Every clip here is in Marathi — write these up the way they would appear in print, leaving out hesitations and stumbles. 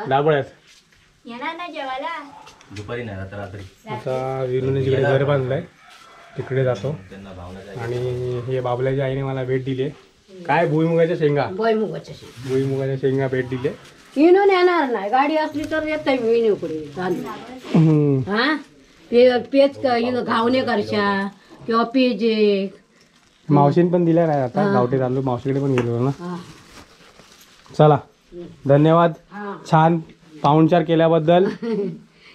दाबळ्यात येणार ना जेवायला दुपारी नाही आता रात्री. आता विनूने जिकडे घर बांधलंय तिकडे जातो. आणि हे बाबल्याच्या आईने मला भेट दिली. काय भुईमुगाच्या शेंगा भुईमुगाच्या शेंगा भेट दिले. विनून येणार नाही, गाडी असली तर येत विनूकडे हा पेच घावणे करशा किंवा पेजे मावशीने पण दिल्या नाही. आता गावठी चाललो मावशीकडे पण गेलो ना. चला धन्यवाद छान पाहुणचार केल्याबद्दल.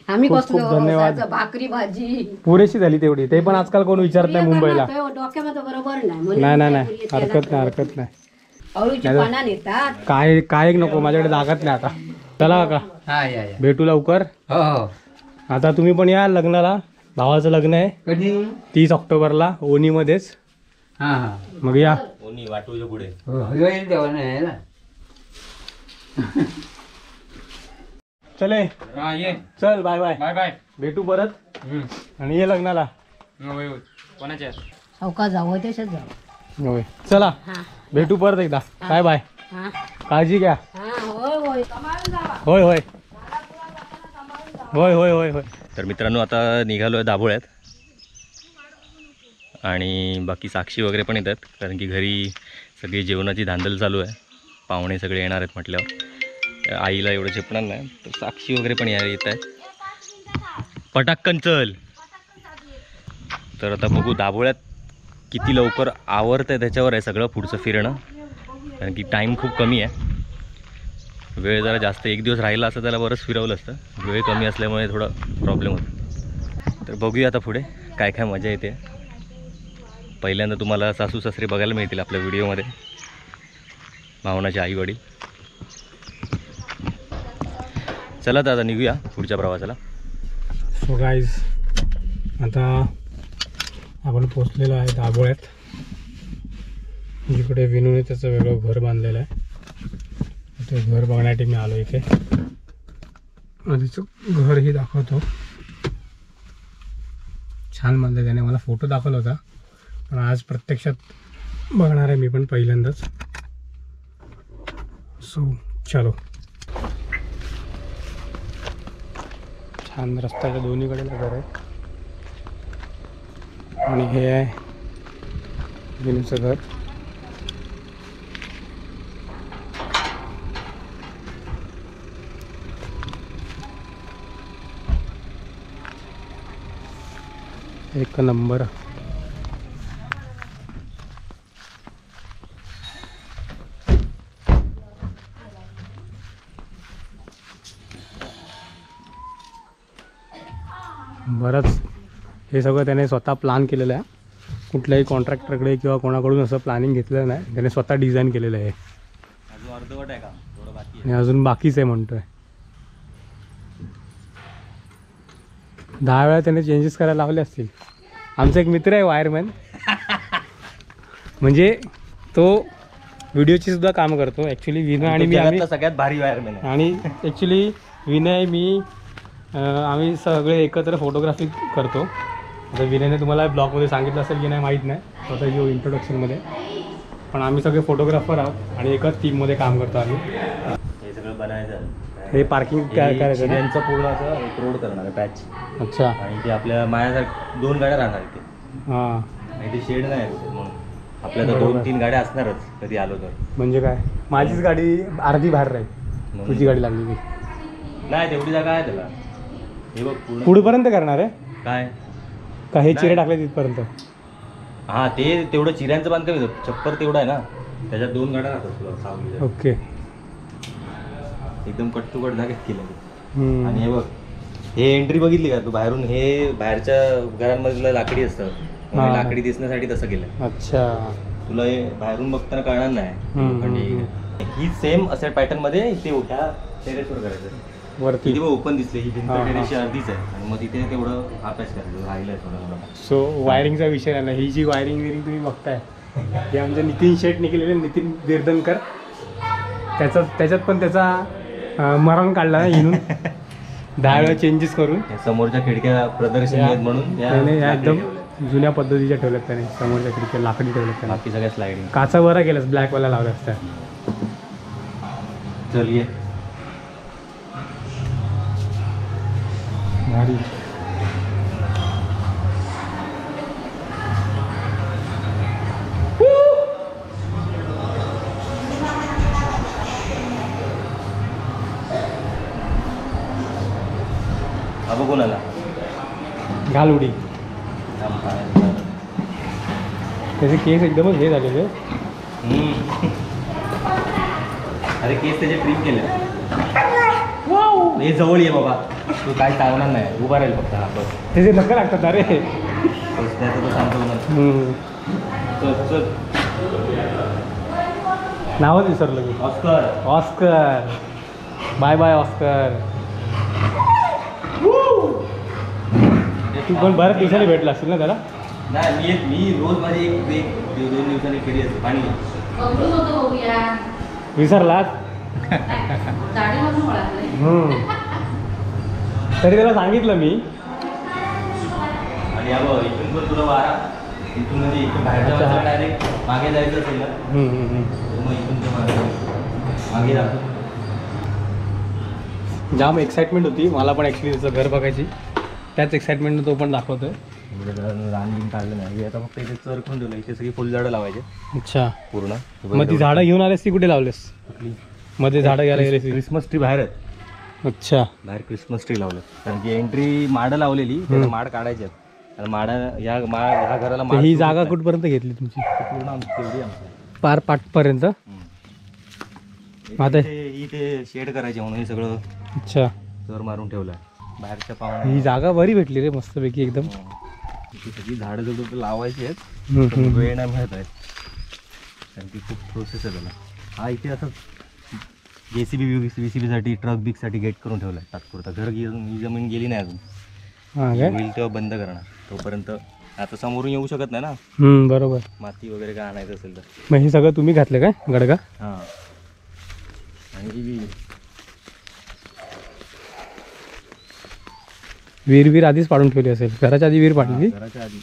आम्ही खूप खूप धन्यवाद. भाकरी भाजी पुरेशी झाली तेवढी. ते पण आजकाल कोण विचारत नाही मुंबईला. डोक्यामध्ये बरोबर नाही हरकत नाही. अळूची पानं नेतात. काय नको माझ्याकडे जागाच नाही आता. चला काका भेटू लवकर. आता तुम्ही पण या लग्नाला. भावाचं लग्न आहे कधी 30 ऑक्टोबरला ओनीमध्येच. मग या ओनी वाटूच्या पुढे. चले ये चल बाय बाय बाय बाय. भेटू परत. आणि ये लग्नाला. कोणाच्या चौका जावं त्याच्यात जावं. होय चला भेटू परत एकदा. Bye bye. काळजी घ्या. होय होय होय होय होय होय. तर मित्रांनो आता निघालो आहे दाभोळ्यात. आणि बाकी साक्षी वगैरे पण येतात कारण की घरी सगळी जेवणाची धांदल चालू आहे. पाहुणे सगळे येणार आहेत म्हटल्यावर आईला एवढं झेपणार नाही. तर साक्षी वगैरे पण येत आहेत. पटाक्कन चल. तर आता बघू दाभोळ्यात किती लवकर आवरतं आहे त्याच्यावर आहे सगळं पुढचं फिरणं. कारण की टाईम खूप कमी आहे. वेळ जरा जास्त एक दिवस राहिला असतं त्याला बरंच फिरवलं असतं. वेळ कमी असल्यामुळे थोडा प्रॉब्लेम होतो. तर बघूया आता पुढे काय काय मजा येते. पहिल्यांदा तुम्हाला सासू सासरे बघायला मिळतील आपल्या व्हिडिओमध्ये. भावनाचे आई वडील. चला तर आता निघूया पुढच्या प्रवासाला. सो गाईज आता आपण पोचलेलो आहे दाभोळ्यात. जिकडे विनूने त्याचं वेगळं घर बांधलेलं आहे. ते घर बघण्यासाठी मी आलो इथे. तिचं घरही दाखवतो. छान बांधलं त्याने. मला फोटो दाखवला होता पण आज प्रत्यक्षात बघणार आहे मी पण पहिल्यांदाच. सो चलो. छान रस्त्याच्या दोन्हीकडेला घर आहे. आणि हे आहे विनूचं घर. एक नंबर. बरंच हे सगळं त्याने स्वतः प्लॅन केलेलं आहे. कुठल्याही कॉन्ट्रॅक्टरकडे किंवा कोणाकडून असं प्लॅनिंग घेतलेलं नाही. त्याने स्वतः डिझाईन केलेलं आहे. अजून अर्धवट आहे का? थोडं बाकी आहे. आणि अजून बाकीच आहे म्हणतोय. 10 वेळा त्याने चेंजेस करायला लावले असतील. आमचा एक मित्र आहे वायरमॅन. म्हणजे तो व्हिडिओची सुद्धा काम करतो. ॲक्च्युली विनय आणि मी आम्ही सगळ्यात भारी वायरमॅन आहे. आणि ॲक्च्युली विनय मी आम्ही सगळे एकत्र फोटोग्राफी करतो. आता विनयने तुम्हाला ब्लॉगमध्ये सांगितलं असेल की नाही माहीत नाही स्वतः येऊ इंट्रोडक्शनमध्ये. पण आम्ही सगळे फोटोग्राफर आहोत आणि एकाच टीममध्ये काम करतो आम्ही. हे सगळं बनायचं. हे पार्किंग काय करायचं ना? त्यांचं पूर्ण असं एक रोड करणार आहे पॅच. अच्छा. आणि ते आपल्या माझ्यासारखं 2 गाड्या राहणार ते. हां. आणि ते शेड नाही आहे म्हणून आपल्या तर 2-3 गाड्या असणारच कधी आलो तर. म्हणजे काय माझीच गाडी अर्धी बाहेर राहील. तुझी गाडी लागली की नाही तेवढी जागा आहे त्याला. हे बघ पुढेपर्यंत करणार आहे काय का हे चिरे टाकले तिथपर्यंत? हां ते तेवढं चिऱ्यांचं बांधकाम येतं. छप्पर तेवढं आहे ना त्याच्यात 2 गाड्या राहतात तुला सावलीच्या. ओके. एकदम कट टू कट जागेत केलं. आणि हे बघ हे एंट्री बघितली का तू बाहेरून? हे बाहेरच्या घरांमधलं लाकडी असतं. लाकडी दिसण्यासाठी तसं केलं. अच्छा. तुला हे बाहेरून बघताना कळणार नाही. ही सेम अशा पॅटर्न मध्ये इथे ह्या टेरेसवर करायचं. वरती किती ओपन दिसले. ही भिंत टेरेसची अर्धीच आहे आणि मग तिथे तेवढं आकाश करायचं राहिलंय थोडं. सो वायरिंगचा विषय आहे ना. ही जी वायरिंग तुम्ही बघताय हे आमचे नितीन शेटने केलेले. नितीन देरदनकर. त्याच्यात पण त्याचा मरण काढला ना हिनून 10 वेळा चेंजेस करून. समोरच्या खिडक्या प्रदर्शन आहेत म्हणून एकदम जुन्या पद्धतीच्या ठेवल्यात त्याने, समोरच्या खिडक्या लाकडी ठेवल्यात त्याने. बाकी सगळ्या स्लायडिंग. काचा बरा केलास, ब्लॅकवाला लावल्या असत्या. चल ये. भारी. हा बघून आला. घाल उडी. त्याचे केस एकदमच हे झालेले. अरे केस त्याचे ट्रिम केले. हे जवळ ये बाबा, तू काय चालणार नाही, उभा राहील फक्त. हा बस. त्याचे नक्का लागतात अरे. बस त्याचं तो सांगतो ना. चल चल. नावच विसरलं मी. Oscar. Oscar. Bye bye Oscar. तू पण बऱ्याच दिवसांनी भेटला असतील ना त्याला. नाही मी रोज माझी एक 2 दिवसांनी केली असते पाणी. विसरलास. तरी त्याला सांगितलं मी. आणि अगं इथून पण तुला वारा, इथून म्हणजे इथून बाहेरच्या बाजूला डायरेक्ट मागे जायचं असेल ना, मग इथून ते मागे जातो. जाम एक्साइटमेंट होती मला पण ॲक्च्युली त्याचं घर बघायची. त्याच एक्साइटमेंटनं तो पण दाखवतोय. रान काढलं नाही आता, फक्त इथे चर करून ठेवलं. इथे सगळी फुलझाडं लावायचे अच्छा पूर्ण. मग ती झाडं घेऊन आलेस ती कुठे लावलेस? मध्ये झाडं घ्यायला गेलेस? क्रिसमस ट्री बाहेर आहेत. अच्छा. बाहेर क्रिसमस ट्री लावलं, कारण की एंट्री माडं लावलेली, त्याला माड काढायचे आहेत. आणि माडा ह्या घराला तर ही जागा कुठपर्यंत घेतली तुमची? पूर्ण तेवढी आमची पार पाठपर्यंत. आता इथे शेड करायचे म्हणून हे सगळं अच्छा चर मारून ठेवलं. बाहेरच्या पाहुण्या ही जागा बरी भेटली रे मस्तपैकी एकदम. इथे सगळी झाडं जवळ लावायची आहेत, पण वेळ नाही मिळत आहे, कारण की खूप प्रोसेस आहे त्याला. हा इथे असं JCB VCBसाठी ट्रक बिकसाठी गेट करून ठेवलं आहे तात्पुरता. घर ही जमीन गेली नाही अजून. हां काय? होईल तेव्हा बंद करणार. तोपर्यंत आता समोरून येऊ शकत नाही ना, बरोबर. माती वगैरे काय आणायचं असेल तर. मग हे सगळं तुम्ही घातलं काय गडगा? हां. आणि वीर आधीच पाडून ठेवली असेल. घराच्या आधी वीर पाडली. घराच्या आधी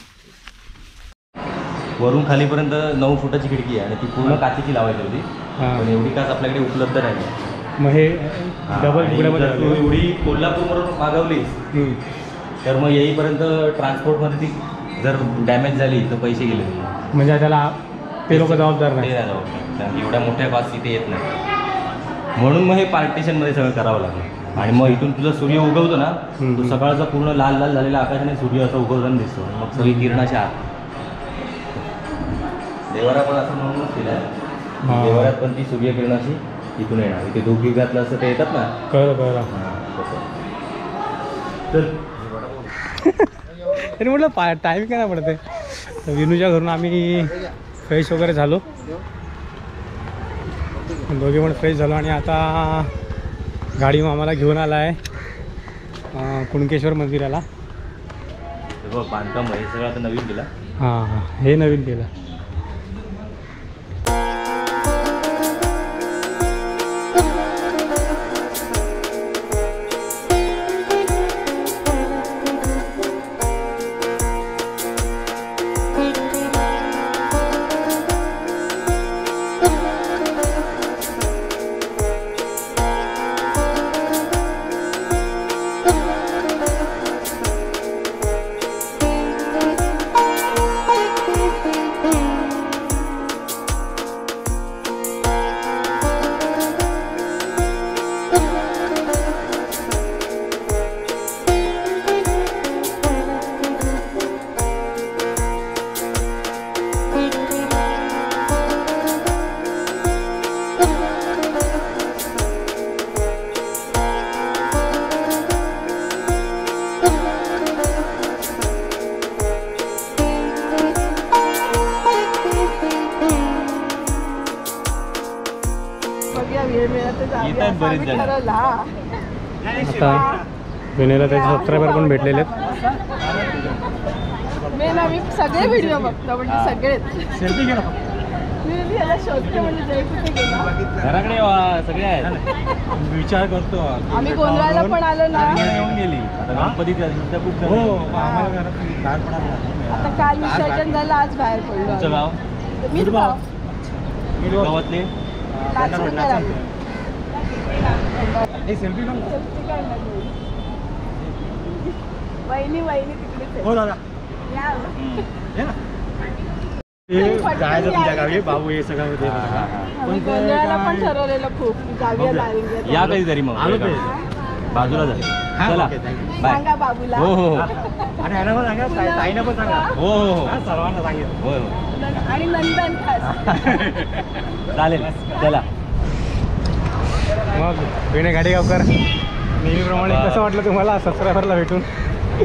वरून खालीपर्यंत 9 फुटाची खिडकी आहे आणि ती पूर्ण काचेची लावायची होती, पण एवढी काच आपल्याकडे उपलब्ध नाही. मग हे डबल तुकड्यामध्ये तू एवढी कोल्हापूरवरून मागवलीस तर मग येईपर्यंत ट्रान्सपोर्टमध्ये ती जर डॅमेज झाली तर पैसे गेले. म्हणजे त्याला ते लोक जबाबदार ते नाही. नाही जबाबदार, कारण की एवढ्या मोठ्या काच इथे येत नाही. म्हणून मग हे पार्टिशनमध्ये सगळं करावं लागलं. आणि मग इथून तुझा सूर्य उगवतो ना, तो सकाळचा पूर्ण लाल लाल झालेला आकाशाने सूर्य असं उगवताना दिसतो. मग सगळी किरणाच्या आत. देवारा पण असं म्हणूनच केलं आहे. देवाऱ्यात पण ती सूर्यकिरणाशी इथून येणार. इथे दोघी घातलं असं ते येतात ना. कळलं. चल तरी म्हटलं टाईम काय नाही पडते. तर विनूच्या घरून आम्ही फ्रेश वगैरे झालो, दोघे पण फ्रेश झालो. आणि आता गाडी आम्हाला घेऊन आला आहे कुणकेश्वर मंदिराला. बघ बांधकाम हे सगळं आता नवीन केलं. हां हे नवीन केलं. बरेच जण. आता विनयला त्याचे सबस्क्रायबर पण भेटलेले आहेत. आम्ही सगळे व्हिडिओ बघतो, म्हणजे सगळेच. मी याला शोधते, म्हणजे जय कुठे गेला. घराकडे सगळे आहेत. विचार करतो आम्ही गोंधळाला पण आलो ना. येऊन गेली आता गणपती खूप. हो आम्हाला घरात लहानपणाला आता काल विसर्जन झालं, आज बाहेर पडलो तुमचं गाव मीच गाव गावातले नाचूनकर आम्ही. सेल्फी पण सेल्फी काढणार नाही. वहिनी तिकडेच आहे. हो दादा या. जायचं तुमच्या गावी बाबू हे सगळं होते आम्ही गोंधळाला पण ठरवलेलं खूप की जाऊया नारिंग्यात. या कधीतरी मग आलो ते. बाजूला जा चला ओके, thank you. बाय सांगा बाबूला. हो हो हो आणि यांना पण सांगा ताईनं पण सांगा हो हो हो हा, सर्वांना सांगितलं होय हो आणि नंदन खास. चालेल चला मग विनय गाडेगावकर नेहमीप्रमाणे कसं वाटलं तुम्हाला सबस्क्रायबरला भेटून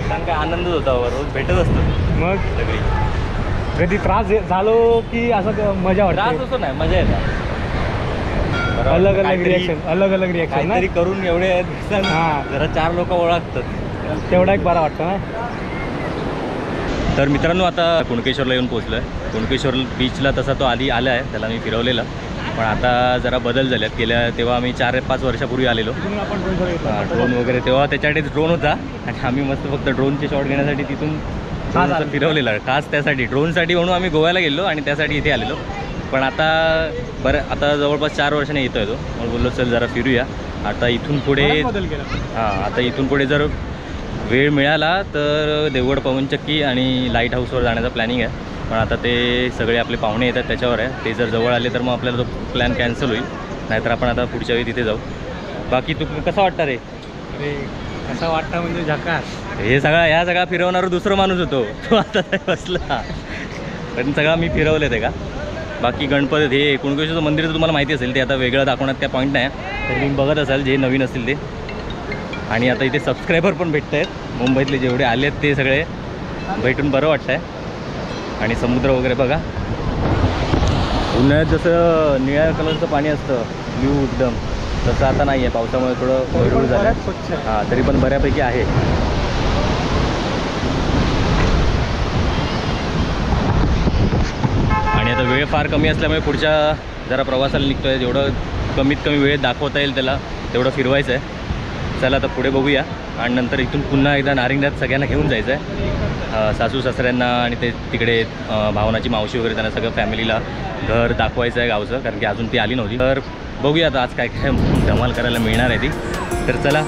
काय आनंदच होता रोज भेटत असतो मग सगळी कधी त्रास झालो की असं मजा त्रास वाटते असतो नाही मजा येतात अलग अलग रिॲक्शन अलग रिॲक्शन काहीतरी करून एवढे दिवसांनी हा. जरा 4 लोक ओळखतात तेवढा एक बरा वाटतं ना. तर मित्रांनो आता कुणकेश्वरला येऊन पोहोचलो आहे. कुणकेश्वर बीचला तसा तो आधी आला आहे, त्याला मी फिरवलेला, पण आता जरा बदल झाल्यात. तेव्हा आम्ही 4-5 वर्षापूर्वी आलेलो तिथून आपण ड्रोन घेतला. ड्रोन वगैरे, तेव्हा त्याच्याकडे ड्रोन होता आणि आम्ही मस्त फक्त ड्रोनचे शॉट घेण्यासाठी तिथून खास असं आलो. फिरवलेला खास त्यासाठी ड्रोनसाठी म्हणून आम्ही गोव्याला गेलो आणि त्यासाठी इथे आलेलो. पण आता आता जवळपास 4 वर्षाने येतो आहे तो, मग बोललो चल जरा फिरूया. आता इथून पुढे बराच बदल केला. हां आता इथून पुढे जर वेळ मिळाला तर देवगड पवनचक्की आणि लाईट हाऊसवर जाण्याचा प्लॅनिंग आहे. पण आता ते सगळे आपले पाहुणे येतात त्याच्यावर आहे. ते जर जवळ आले तर मग आपल्याला तो प्लॅन कॅन्सल होईल, नाहीतर आपण आता पुढच्या वेळी तिथे जाऊ. बाकी तू कसं वाटतं रे? अरे कसं वाटतं म्हणजे झकास. हे ह्या सगळा फिरवणारा दुसरा माणूस होतो तो आता ते बसला, पण सगळा मी फिरवले ते का. बाकी गणपती हे कुणकेश्वरचं मंदिर तुम्हाला माहिती असेल, ते आता वेगळं दाखवण्यात काय पॉईंट नाही, तर तुम्ही बघत असाल जे नवीन असतील ते. आणि आता इथे सबस्क्रायबर पण भेटत आहेत मुंबईतले, जेवढे आले आहेत ते सगळे भेटून बरं वाटतं आहे. आणि समुद्र वगैरे बघा, उन्हाळ्यात जसं निळ्या कलरचं पाणी असतं ब्ल्यू एकदम, तसं आता नाही आहे, पावसामुळे थोडं वैरूळ झालं. स्वच्छ आहे. हां तरी पण बऱ्यापैकी आहे. आणि आता वेळ फार कमी असल्यामुळे पुढच्या जरा प्रवासाला निघतो आहे. जेवढं कमीत कमी वेळेत दाखवता येईल त्याला तेवढं फिरवायचं आहे. चला आता पुढे बघूया आणि नंतर इथून पुन्हा एकदा नारिंग्यात सगळ्यांना घेऊन जायचं आहे. सासू सासऱ्यांना आणि ते तिकडे भावनाची मावशी वगैरे, त्यांना सगळं फॅमिलीला घर दाखवायचं आहे गावचं, कारण की अजून ती आली नव्हती. तर बघूया आता आज काय काय धमाल करायला मिळणार आहे ती. तर चला